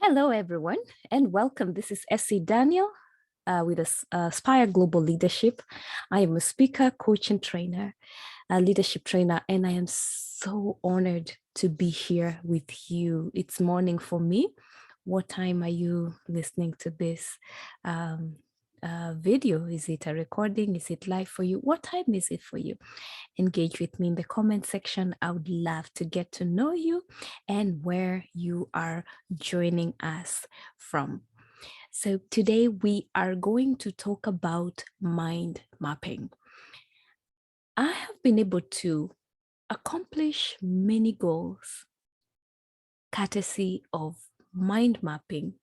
Hello, everyone, and welcome. This is Essie Daniel with Aspire Global Leadership. I am a speaker, coach, and trainer, a leadership trainer, and I am so honored to be here with you. It's morning for me. What time are you listening to this video? Is it a recording? Is it live for you? What time is it for you? Engage with me in the comment section. I would love to get to know you and where you are joining us from. So today we are going to talk about mind mapping. I have been able to accomplish many goals courtesy of mind mapping.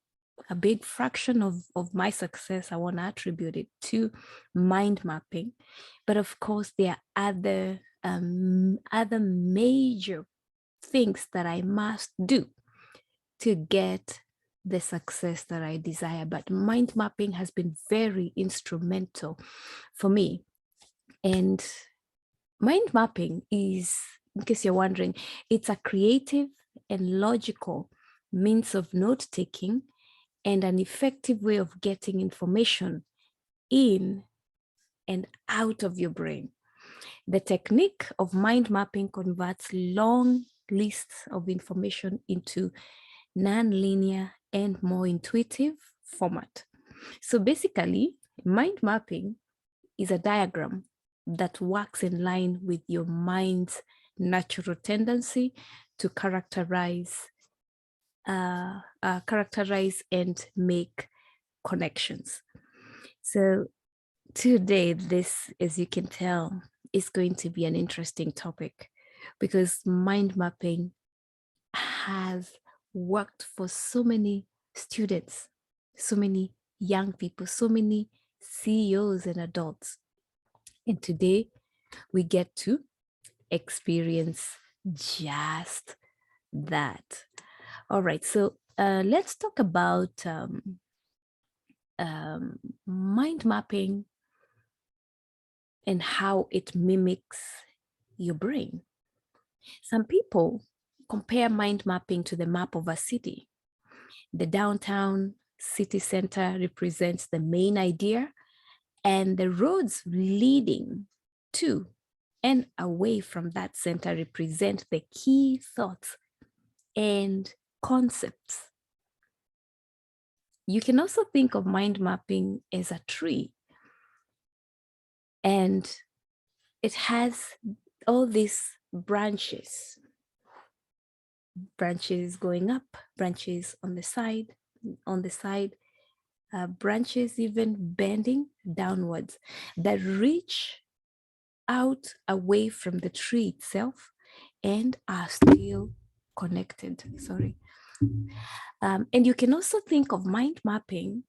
A big fraction of my success, I want to attribute it to mind mapping. But of course, there are other major things that I must do to get the success that I desire. But mind mapping has been very instrumental for me. And mind mapping is, in case you're wondering, it's a creative and logical means of note taking and an effective way of getting information in and out of your brain. The technique of mind mapping converts long lists of information into non-linear and more intuitive format. So basically, mind mapping is a diagram that works in line with your mind's natural tendency to characterize and make connections. So today, this, as you can tell, is going to be an interesting topic because mind mapping has worked for so many students, so many young people, so many CEOs and adults. And today we get to experience just that. All right, so let's talk about mind mapping and how it mimics your brain. Some people compare mind mapping to the map of a city. The downtown city center represents the main idea, and the roads leading to and away from that center represent the key thoughts and concepts. You can also think of mind mapping as a tree, and it has all these branches going up, branches on the side, branches even bending downwards that reach out away from the tree itself and are still connected. And you can also think of mind mapping.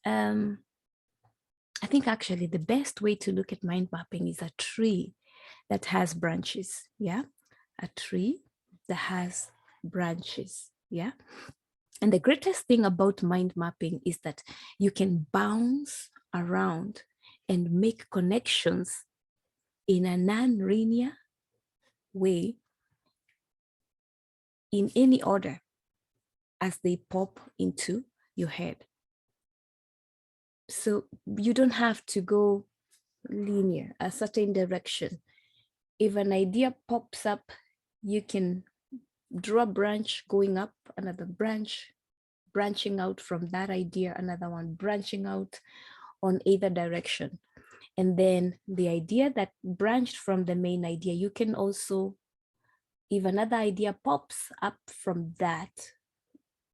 I think actually the best way to look at mind mapping is a tree that has branches. Yeah, a tree that has branches. Yeah. And the greatest thing about mind mapping is that you can bounce around and make connections in a non-linear way in any order as they pop into your head. So you don't have to go linear, a certain direction. If an idea pops up, you can draw a branch going up, another branch branching out from that idea, another one branching out on either direction. And then the idea that branched from the main idea, you can also, if another idea pops up from that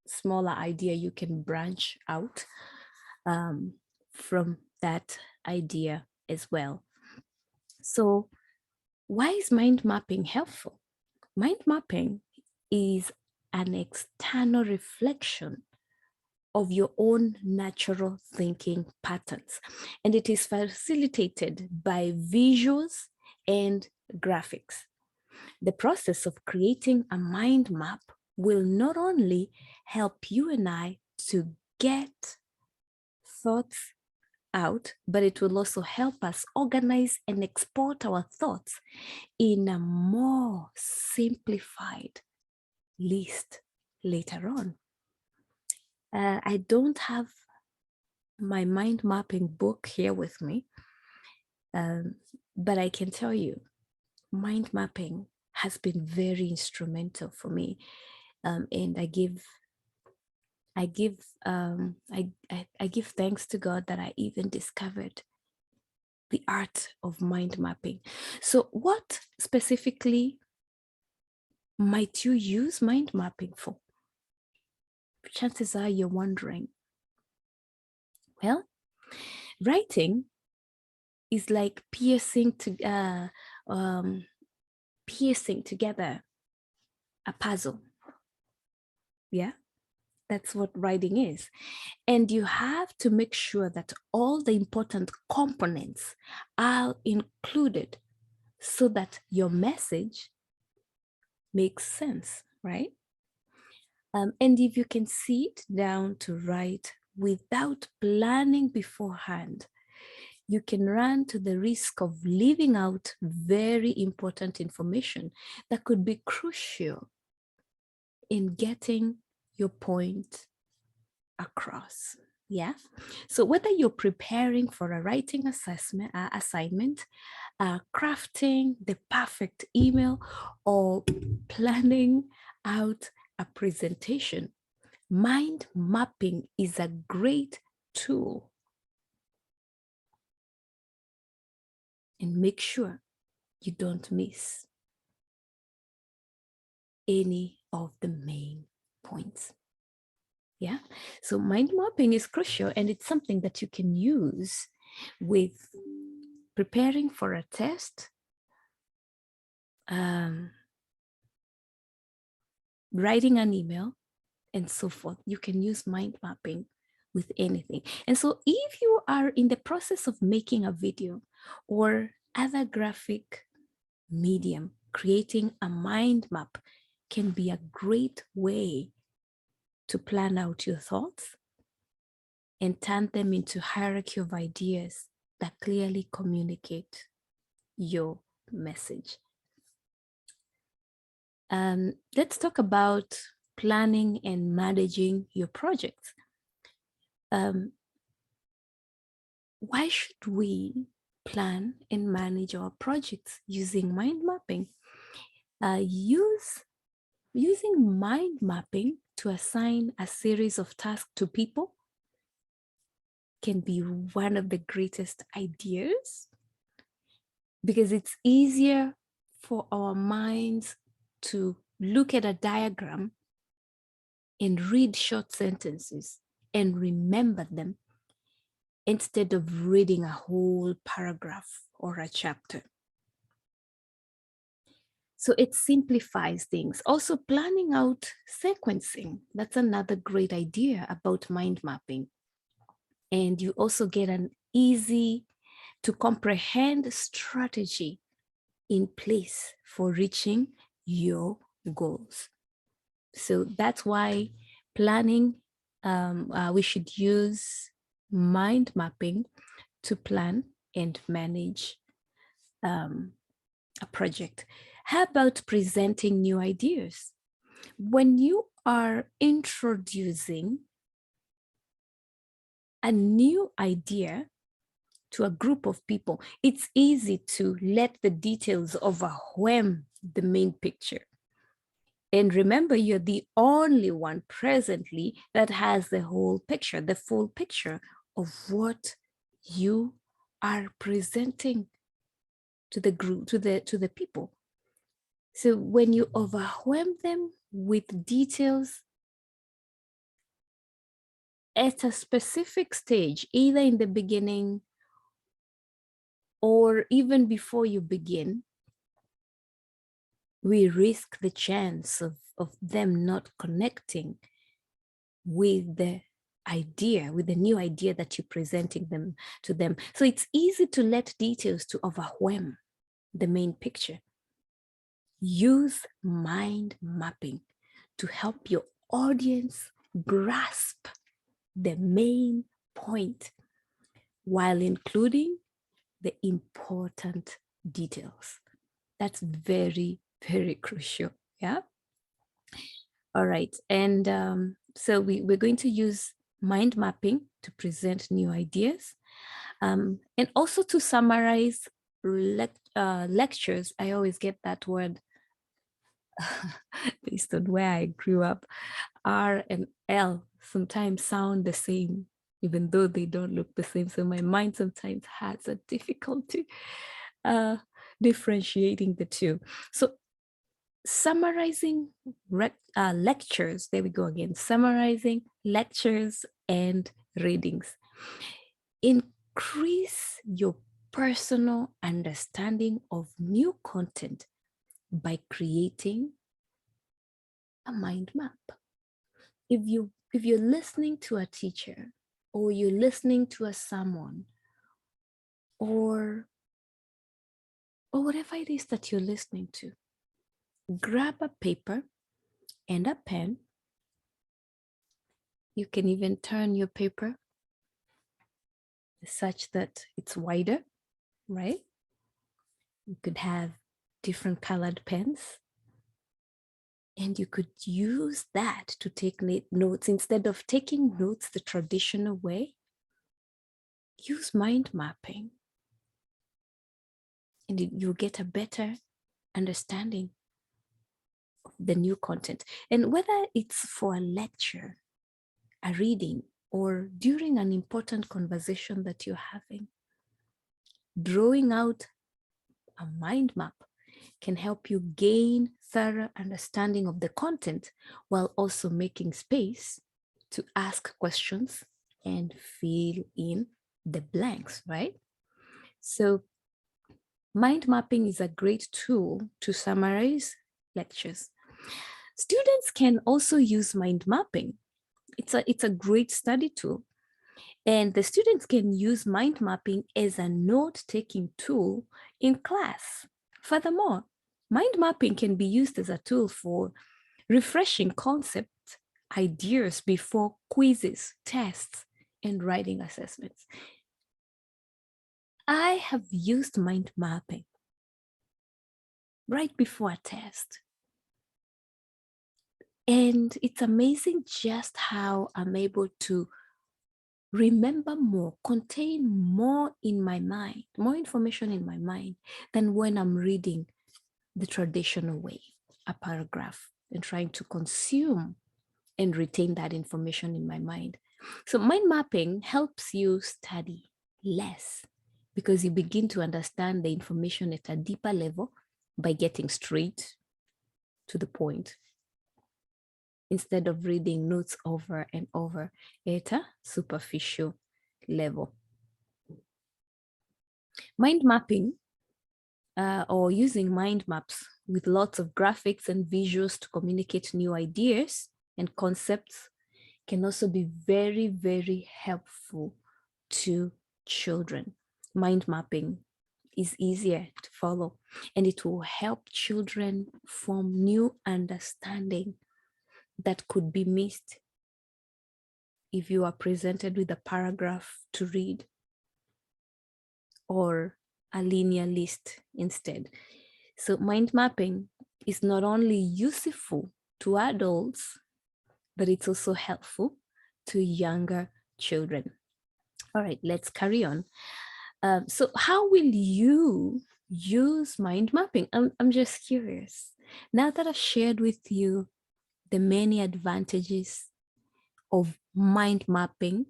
smaller idea, you can branch out from that idea as well. So why is mind mapping helpful? Mind mapping is an external reflection of your own natural thinking patterns, and it is facilitated by visuals and graphics. The process of creating a mind map will not only help you and I to get thoughts out, but it will also help us organize and export our thoughts in a more simplified list later on. I don't have my mind mapping book here with me, but I can tell you, mind mapping has been very instrumental for me, and I give thanks to God that I even discovered the art of mind mapping. So, what specifically might you use mind mapping for? Chances are you're wondering. Well, writing is like piecing together a puzzle. Yeah, that's what writing is. And you have to make sure that all the important components are included so that your message makes sense, right? And if you can sit down to write without planning beforehand, you can run to the risk of leaving out very important information that could be crucial in getting your point across. Yeah. So whether you're preparing for a writing assignment, crafting the perfect email, or planning out a presentation, mind mapping is a great tool. And make sure you don't miss any of the main points. Yeah. So mind mapping is crucial, and it's something that you can use with preparing for a test, writing an email, and so forth. You can use mind mapping with anything. And so if you are in the process of making a video or other graphic medium, creating a mind map can be a great way to plan out your thoughts and turn them into hierarchy of ideas that clearly communicate your message. Let's talk about planning and managing your projects. Why should we plan and manage our projects using mind mapping? Using mind mapping to assign a series of tasks to people can be one of the greatest ideas, because it's easier for our minds to look at a diagram and read short sentences and remember them instead of reading a whole paragraph or a chapter. So it simplifies things. Also, planning out sequencing. That's another great idea about mind mapping. And you also get an easy to comprehend strategy in place for reaching your goals. So that's why planning, we should use mind mapping to plan and manage a project. How about presenting new ideas? When you are introducing a new idea to a group of people, it's easy to let the details overwhelm the main picture. And remember, you're the only one presently that has the whole picture, the full picture of what you are presenting to the group, to the people. So when you overwhelm them with details at a specific stage, either in the beginning or even before you begin, we risk the chance of them not connecting with the idea, with the new idea that you're presenting them to them. So it's easy to let details to overwhelm the main picture. Use mind mapping to help your audience grasp the main point while including the important details. That's very, very crucial. Yeah. All right. And So we're going to use mind mapping to present new ideas, and also to summarize lectures. I always get that word based on where I grew up. R and L sometimes sound the same, even though they don't look the same. So my mind sometimes has a difficulty differentiating the two. So summarizing lectures, there we go again, summarizing lectures and readings. Increase your personal understanding of new content by creating a mind map. If you're listening to a teacher, or you're listening to a sermon, or whatever it is that you're listening to, grab a paper and a pen. You can even turn your paper such that it's wider, right? You could have different colored pens, and you could use that to take notes. Instead of taking notes the traditional way, use mind mapping, and you'll get a better understanding of the new content. And whether it's for a lecture, a reading, or during an important conversation that you're having, drawing out a mind map can help you gain thorough understanding of the content, while also making space to ask questions and fill in the blanks, right? So mind mapping is a great tool to summarize lectures. Students can also use mind mapping. It's a great study tool. And the students can use mind mapping as a note-taking tool in class. Furthermore, mind mapping can be used as a tool for refreshing concept ideas before quizzes, tests, and writing assessments. I have used mind mapping right before a test. And it's amazing just how I'm able to remember more, contain more in my mind, more information in my mind than when I'm reading the traditional way, a paragraph, and trying to consume and retain that information in my mind. So mind mapping helps you study less, because you begin to understand the information at a deeper level by getting straight to the point, instead of reading notes over and over at a superficial level. Mind mapping, or using mind maps with lots of graphics and visuals to communicate new ideas and concepts, can also be very, very helpful to children. Mind mapping is easier to follow, and it will help children form new understanding that could be missed if you are presented with a paragraph to read or a linear list instead. So mind mapping is not only useful to adults, but it's also helpful to younger children. All right, let's carry on. So how will you use mind mapping? I'm just curious. Now that I've shared with you the many advantages of mind mapping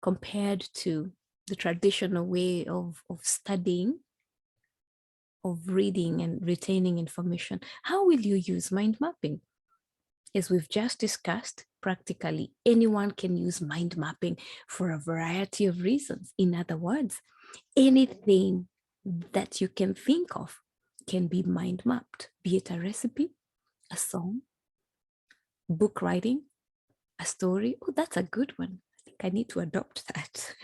compared to the traditional way of studying, of reading and retaining information, how will you use mind mapping? As we've just discussed, practically anyone can use mind mapping for a variety of reasons. In other words, anything that you can think of can be mind mapped, be it a recipe, a song, book writing, a story. Oh, that's a good one. I think I need to adopt that.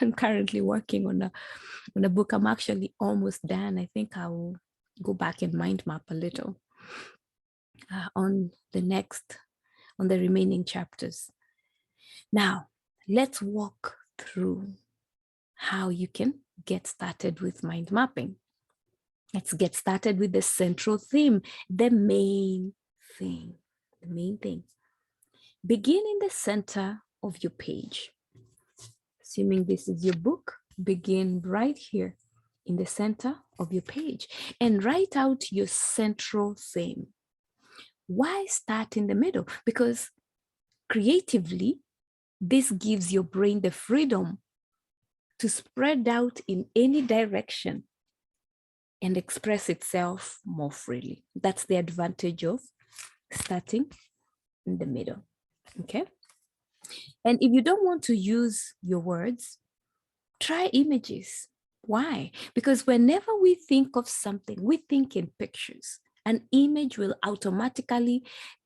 I'm currently working on a book. I'm actually almost done. I think I will go back and mind map a little on the remaining chapters. Now, let's walk through how you can get started with mind mapping. Let's get started with the central theme, the main thing, the main thing. Begin in the center of your page. Assuming this is your book, begin right here in the center of your page and write out your central theme. Why start in the middle? Because creatively, this gives your brain the freedom to spread out in any direction and express itself more freely. That's the advantage of starting in the middle, okay? And if you don't want to use your words, try images. Why? Because whenever we think of something, we think in pictures. An image will automatically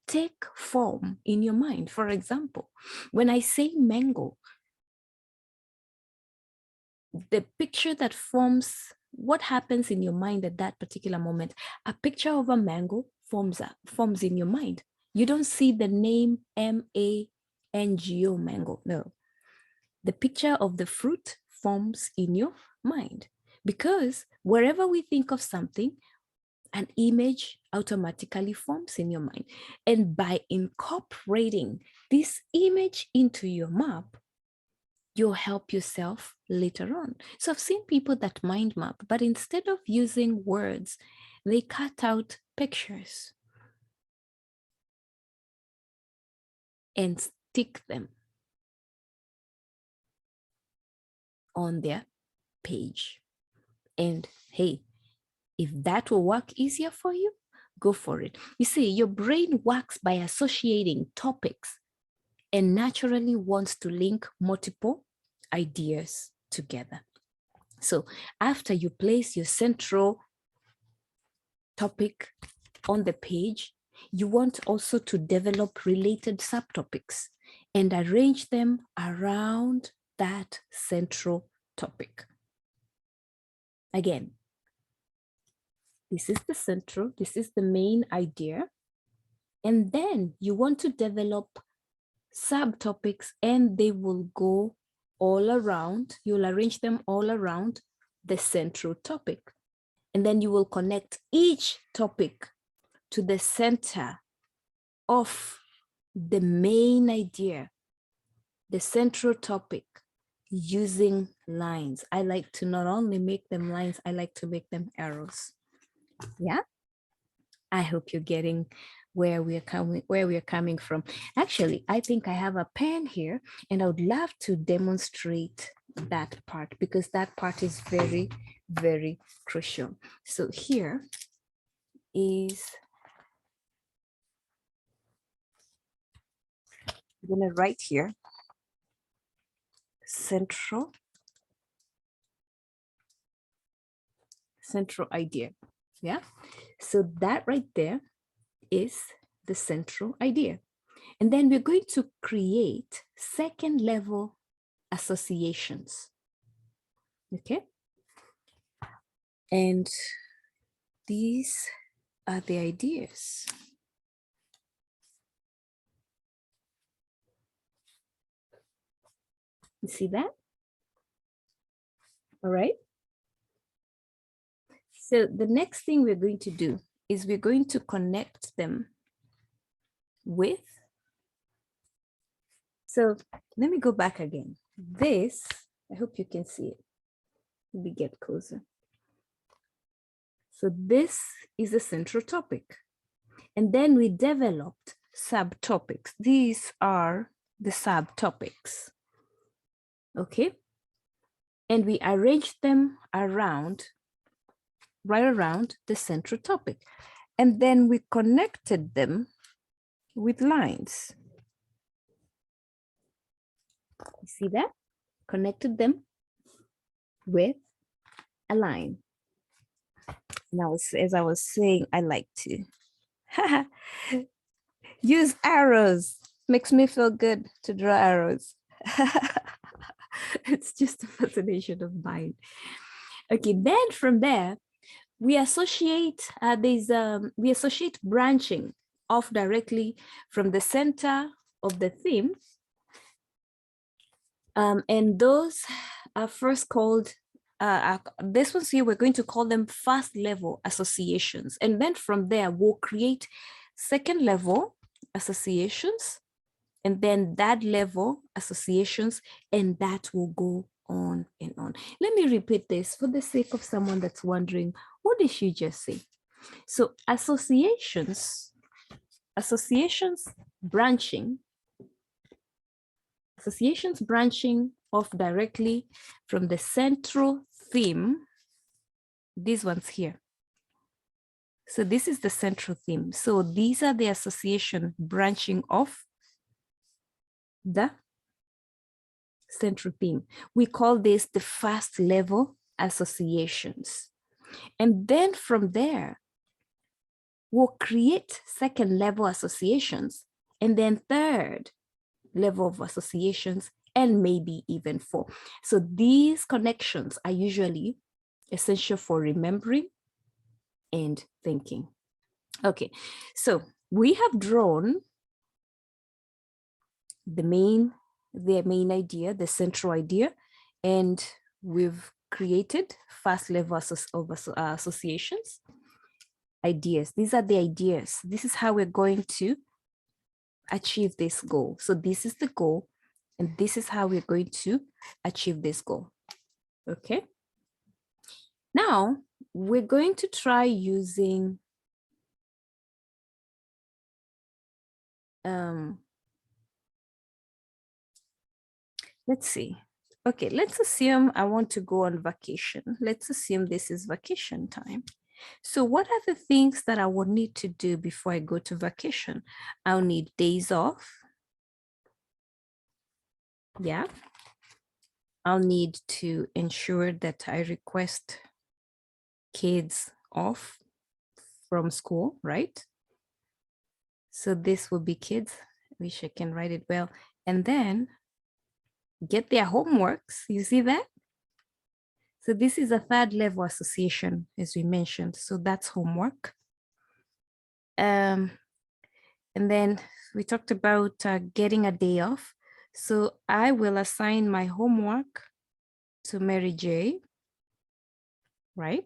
take form in your mind. For example, when I say mango, the picture that forms what happens in your mind at that particular moment, a picture of a mango forms in your mind. You don't see the name M-A-N-G-O, mango, no. The picture of the fruit forms in your mind because wherever we think of something, an image automatically forms in your mind. And by incorporating this image into your map, you'll help yourself later on. So I've seen people that mind map, but instead of using words, they cut out pictures and stick them on their page. And hey, if that will work easier for you, go for it. You see, your brain works by associating topics and naturally wants to link multiple ideas together. So after you place your central topic on the page, you want also to develop related subtopics and arrange them around that central topic. Again, this is the central, this is the main idea. And then you want to develop subtopics and they will go all around, you'll arrange them all around the central topic. And then you will connect each topic to the center of the main idea, the central topic, using lines. I like to not only make them lines, I like to make them arrows. Yeah, I hope you're getting where we are coming from. Actually, I think I have a pen here and I would love to demonstrate that part because that part is very, very crucial. So here is, I'm gonna write here, central idea. Yeah, so that right there is the central idea. And then we're going to create second level associations. Okay. And these are the ideas. You see that? All right. So the next thing we're going to do is we're going to connect them with, so let me go back again. This, I hope you can see it. Let me get closer. So this is the central topic. And then we developed subtopics. These are the subtopics. Okay. And we arranged them around, right around the central topic. And then we connected them with lines. You see that? Connected them with a line. Now, as I was saying, I like to use arrows. Makes me feel good to draw arrows. It's just a fascination of mine. Okay, then from there, we associate we associate branching off directly from the center of the theme. And those are first called, this one's here, we're going to call them first level associations. And then from there, we'll create second level associations, and then that level associations, and that will go on and on. Let me repeat this for the sake of someone that's wondering, what did she just say? So associations branching off directly from the central theme, these ones here. So this is the central theme. So these are the association branching off the central theme. We call this the first level associations. And then from there, we'll create second level associations, and then third level of associations, and maybe even four. So these connections are usually essential for remembering and thinking. Okay, so we have drawn the main idea, the central idea, and we've created first level of associations, ideas. These are the ideas. This is how we're going to achieve this goal. So this is the goal, and this is how we're going to achieve this goal. Okay. Now we're going to try using let's see. Okay, let's assume I want to go on vacation. Let's assume this is vacation time. So what are the things that I will need to do before I go to vacation? I'll need days off. Yeah. I'll need to ensure that I request kids off from school, right? So this will be kids. Wish I can write it well. And then get their homeworks. You see that? So this is a third level association, as we mentioned. So that's homework. And then we talked about getting a day off. So I will assign my homework to Mary J, right?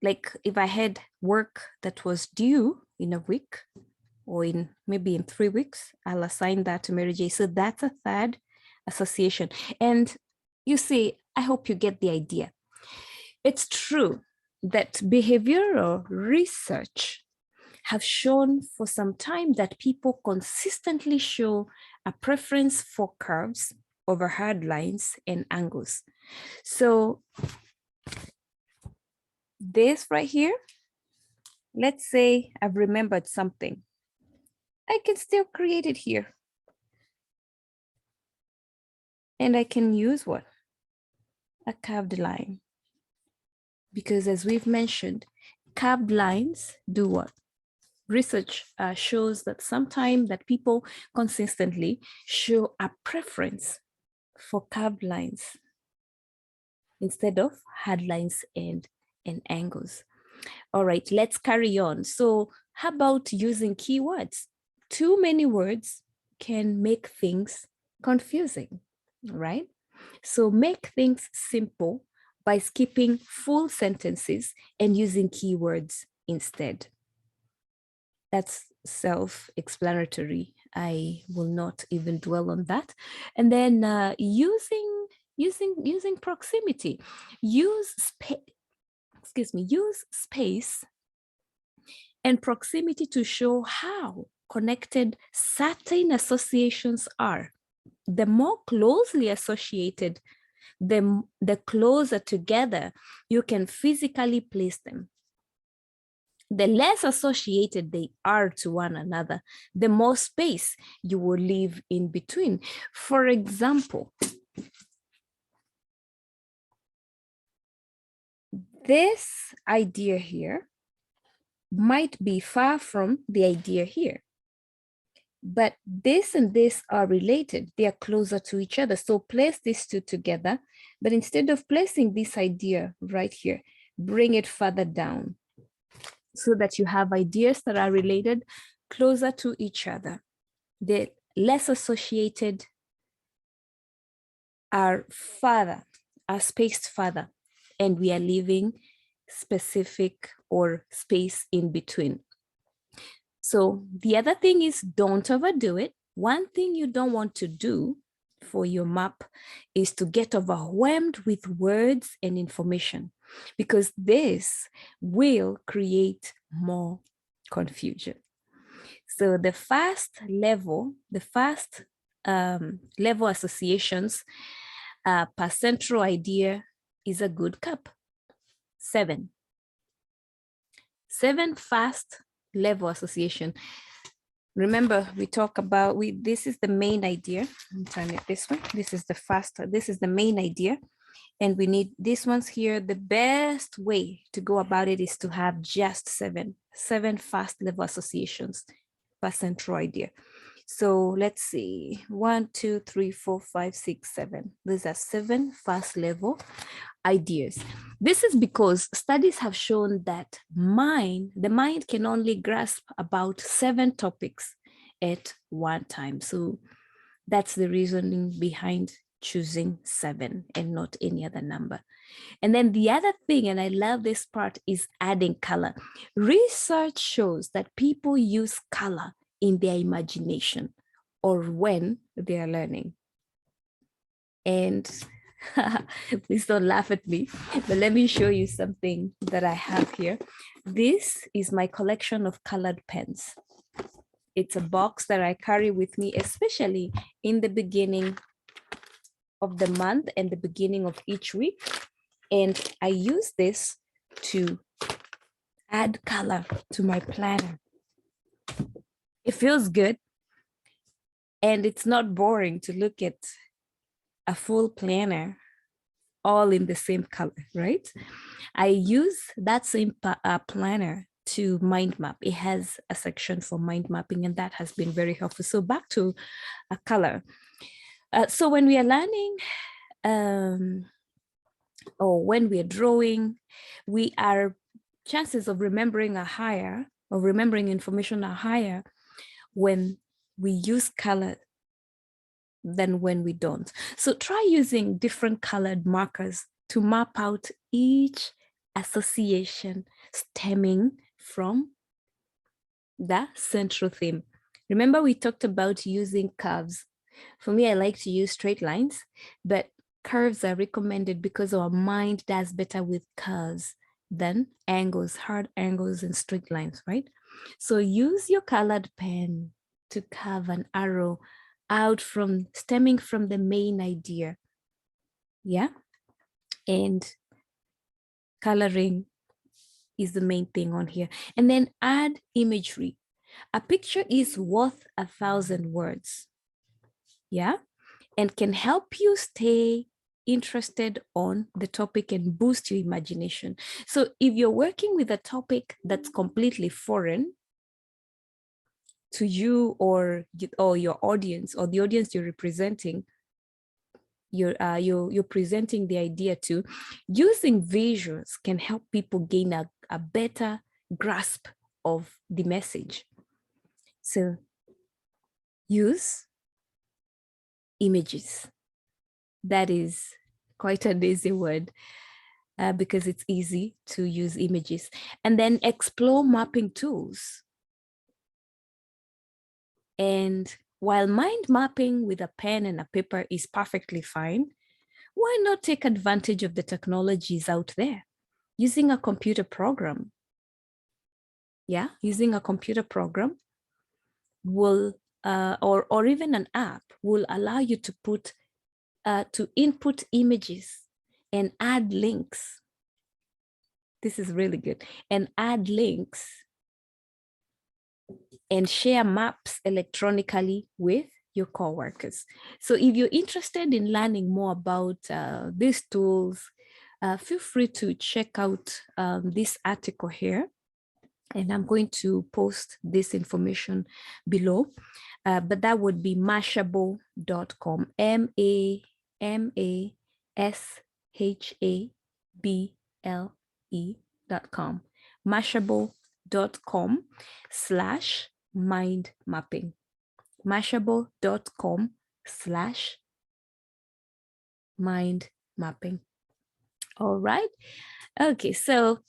Like if I had work that was due in a week or in maybe in 3 weeks, I'll assign that to Mary J. So that's a third association. And you see, I hope you get the idea. It's true that behavioral research have shown for some time that people consistently show a preference for curves over hard lines and angles. So this right here, let's say I've remembered something. I can still create it here. And I can use what? A curved line. Because as we've mentioned, curved lines do what? Research shows that sometimes that people consistently show a preference for curved lines instead of hard lines and angles. All right, let's carry on. So how about using keywords? Too many words can make things confusing, right? So make things simple by skipping full sentences and using keywords instead. That's self-explanatory. I will not even dwell on that. And then using proximity. Use space and proximity to show how connected certain associations are. The more closely associated, the closer together you can physically place them. The less associated they are to one another, the more space you will leave in between. For example, this idea here might be far from the idea here, but this and this are related. They are closer to each other. So place these two together, but instead of placing this idea right here, bring it further down so that you have ideas that are related closer to each other. The less associated are spaced further, and we are leaving specific or space in between. So the other thing is don't overdo it. One thing you don't want to do for your map is to get overwhelmed with words and information, because this will create more confusion. So the first level associations per central idea is a good cup. 7 fast level association. Remember, we talk about, this is the main idea. I'm turn it this way. This is the main idea. And we need these ones here. The best way to go about it is to have just seven fast level associations per central idea. So let's see, 1, 2, 3, 4, 5, 6, 7. These are 7 fast level ideas. This is because studies have shown that the mind can only grasp about 7 topics at one time. So that's the reasoning behind choosing 7 and not any other number. And then the other thing, and I love this part, is adding color. Research shows that people use color in their imagination or when they are learning. And please don't laugh at me, but let me show you something that I have here. This is my collection of colored pens. It's a box that I carry with me, especially in the beginning of the month and the beginning of each week. And I use this to add color to my planner. It feels good. And it's not boring to look at a full planner all in the same color, right? I use that same planner to mind map. It has a section for mind mapping, and that has been very helpful. So back to a color. So when we are learning, or when we are drawing, chances of remembering are higher, or remembering information are higher when we use color than when we don't. So try using different colored markers to map out each association stemming from the central theme. Remember, we talked about using curves. For me, I like to use straight lines, but curves are recommended because our mind does better with curves than angles, hard angles and straight lines, right? So use your colored pen to carve an arrow out stemming from the main idea. Yeah. And coloring is the main thing on here. And then add imagery. A picture is worth 1,000 words. Yeah. And can help you stay interested on the topic and boost your imagination. So if you're working with a topic that's completely foreign to you or your audience, or the audience you're representing, you're presenting the idea to, using visuals can help people gain a better grasp of the message. So use images. That is quite an easy word because it's easy to use images. And then explore mapping tools. And while mind mapping with a pen and a paper is perfectly fine, why not take advantage of the technologies out there? Using a computer program. Yeah, using a computer program will, or even an app, will allow you to input images and add links. This is really good. And add links and share maps electronically with your coworkers. So if you're interested in learning more about these tools, feel free to check out this article here. And I'm going to post this information below, but that would be mashable.com, mashable.com, mashable.com/mind mapping, mashable.com/mind mapping. All right. Okay, so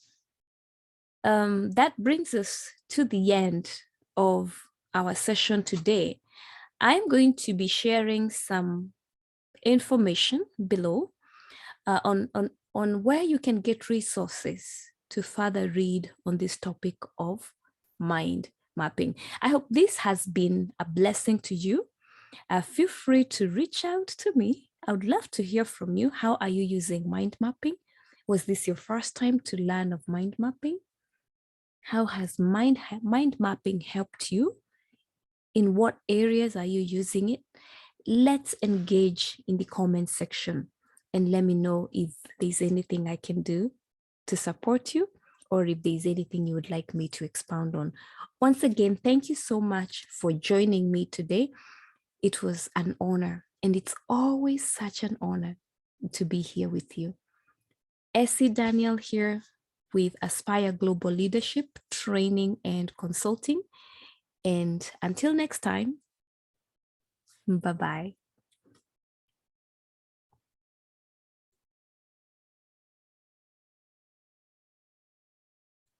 that brings us to the end of our session today, I'm going to be sharing some information below on where you can get resources to further read on this topic of mind mapping. I hope this has been a blessing to you. Feel free to reach out to me. I would love to hear from you. How are you using mind mapping? Was this your first time to learn of mind mapping? How has mind mapping helped you? In what areas are you using it? Let's engage in the comment section and let me know if there's anything I can do to support you or if there's anything you would like me to expound on. Once again, thank you so much for joining me today. It was an honor, and it's always such an honor to be here with you. Essie Daniel here with Aspire Global Leadership Training and Consulting. And until next time, bye-bye.